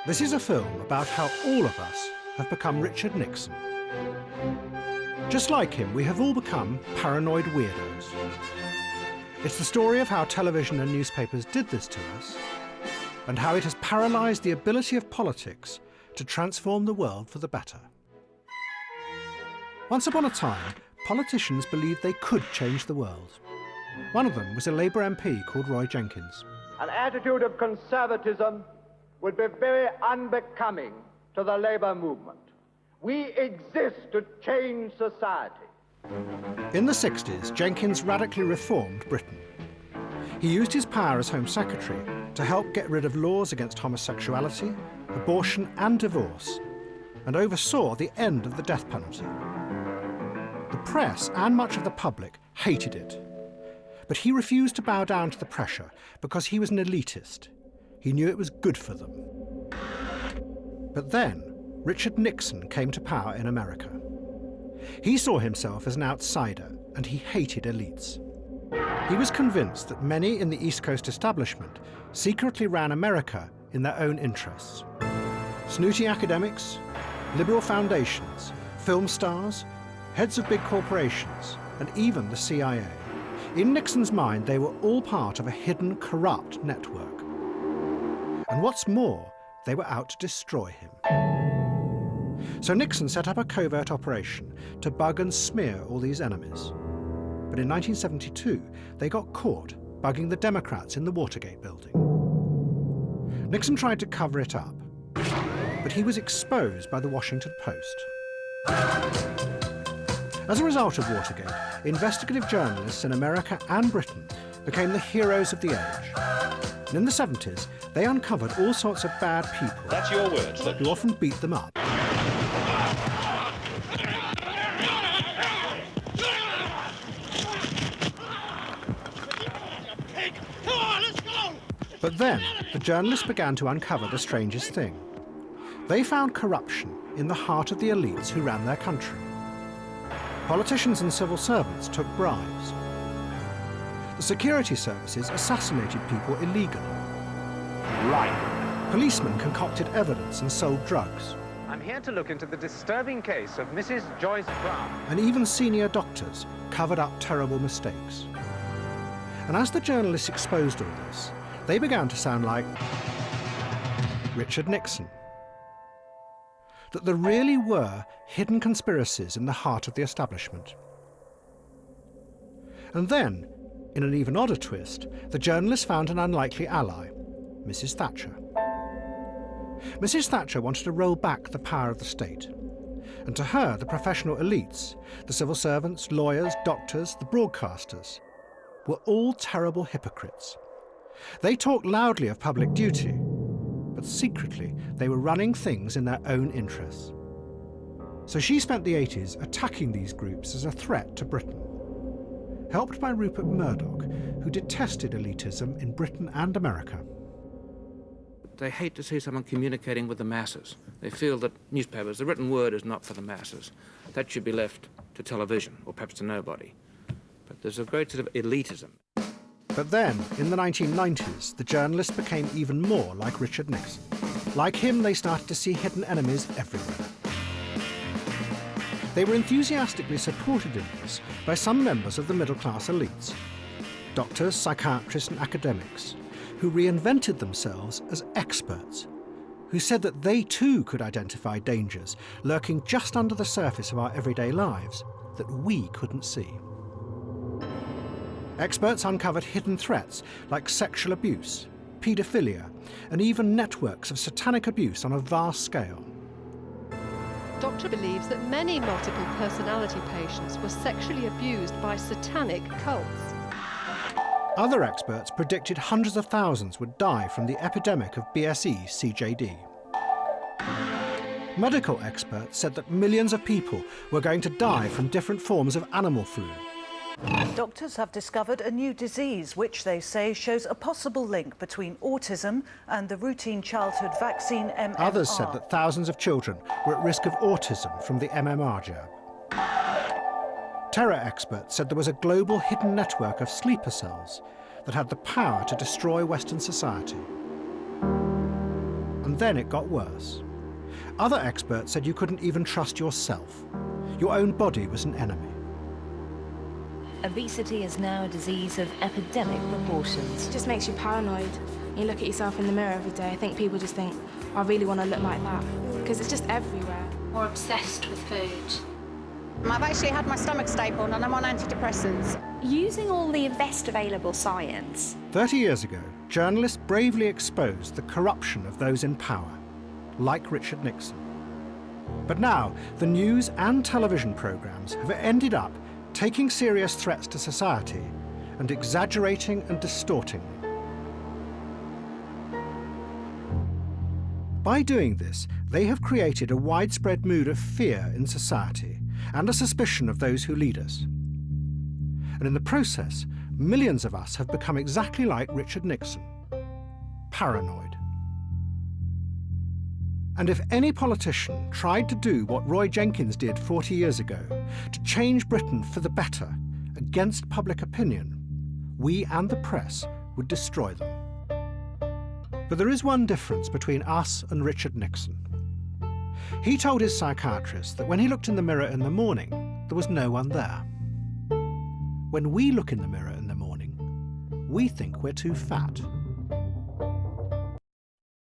This is a film about how all of us have become Richard Nixon. Just like him, we have all become paranoid weirdos. It's the story of how television and newspapers did this to us, and how it has paralysed the ability of politics to transform the world for the better. Once upon a time, politicians believed they could change the world. One of them was a Labour MP called Roy Jenkins. An attitude of conservatism would be very unbecoming to the Labour movement. We exist to change society. In the 60s, Jenkins radically reformed Britain. He used his power as Home Secretary to help get rid of laws against homosexuality, abortion and divorce, and oversaw the end of the death penalty. The press and much of the public hated it, but he refused to bow down to the pressure because he was an elitist. He knew it was good for them. But then, Richard Nixon came to power in America. He saw himself as an outsider, and he hated elites. He was convinced that many in the East Coast establishment secretly ran America in their own interests. Snooty academics, liberal foundations, film stars, heads of big corporations, and even the CIA. In Nixon's mind, they were all part of a hidden, corrupt network. And what's more, they were out to destroy him. So Nixon set up a covert operation to bug and smear all these enemies. But in 1972, they got caught bugging the Democrats in the Watergate building. Nixon tried to cover it up, but he was exposed by the Washington Post. As a result of Watergate, investigative journalists in America and Britain became the heroes of the age. And in the 70s, they uncovered all sorts of bad people. That's your words. Who often beat them up. But then, the journalists began to uncover the strangest thing. They found corruption in the heart of the elites who ran their country. Politicians and civil servants took bribes. The security services assassinated people illegally. Right. Policemen concocted evidence and sold drugs. I'm here to look into the disturbing case of Mrs. Joyce Brown. And even senior doctors covered up terrible mistakes. And as the journalists exposed all this, they began to sound like Richard Nixon. That there really were hidden conspiracies in the heart of the establishment. And then, in an even odder twist, the journalists found an unlikely ally, Mrs. Thatcher. Mrs. Thatcher wanted to roll back the power of the state. And to her, the professional elites, the civil servants, lawyers, doctors, the broadcasters, were all terrible hypocrites. They talked loudly of public duty, but secretly they were running things in their own interests. So she spent the 80s attacking these groups as a threat to Britain. Helped by Rupert Murdoch, who detested elitism in Britain and America. They hate to see someone communicating with the masses. They feel that newspapers, the written word is not for the masses. That should be left to television, or perhaps to nobody. But there's a great sort of elitism. But then, in the 1990s, the journalists became even more like Richard Nixon. Like him, they started to see hidden enemies everywhere. They were enthusiastically supported in this by some members of the middle-class elites, doctors, psychiatrists and academics, who reinvented themselves as experts, who said that they too could identify dangers lurking just under the surface of our everyday lives that we couldn't see. Experts uncovered hidden threats like sexual abuse, paedophilia, and even networks of satanic abuse on a vast scale. Doctor believes that many multiple personality patients were sexually abused by satanic cults. Other experts predicted hundreds of thousands would die from the epidemic of BSE-CJD. Medical experts said that millions of people were going to die from different forms of animal flu. Doctors have discovered a new disease which they say shows a possible link between autism and the routine childhood vaccine MMR. Others said that thousands of children were at risk of autism from the MMR jab. Terror experts said there was a global hidden network of sleeper cells that had the power to destroy Western society. and then it got worse. Other experts said you couldn't even trust yourself. Your own body was an enemy. Obesity is now a disease of epidemic proportions. It just makes you paranoid. You look at yourself in the mirror every day. I think people just think, I really want to look like that, because it's just everywhere. More obsessed with food. I've actually had my stomach stapled and I'm on antidepressants. Using all the best available science. 30 years ago, journalists bravely exposed the corruption of those in power, like Richard Nixon. But now, the news and television programmes have ended up taking serious threats to society and exaggerating and distorting them. By doing this, they have created a widespread mood of fear in society and a suspicion of those who lead us. And in the process, millions of us have become exactly like Richard Nixon, paranoid. And if any politician tried to do what Roy Jenkins did 40 years ago, to change Britain for the better, against public opinion, we and the press would destroy them. But there is one difference between us and Richard Nixon. He told his psychiatrist that when he looked in the mirror in the morning, there was no one there. When we look in the mirror in the morning, we think we're too fat.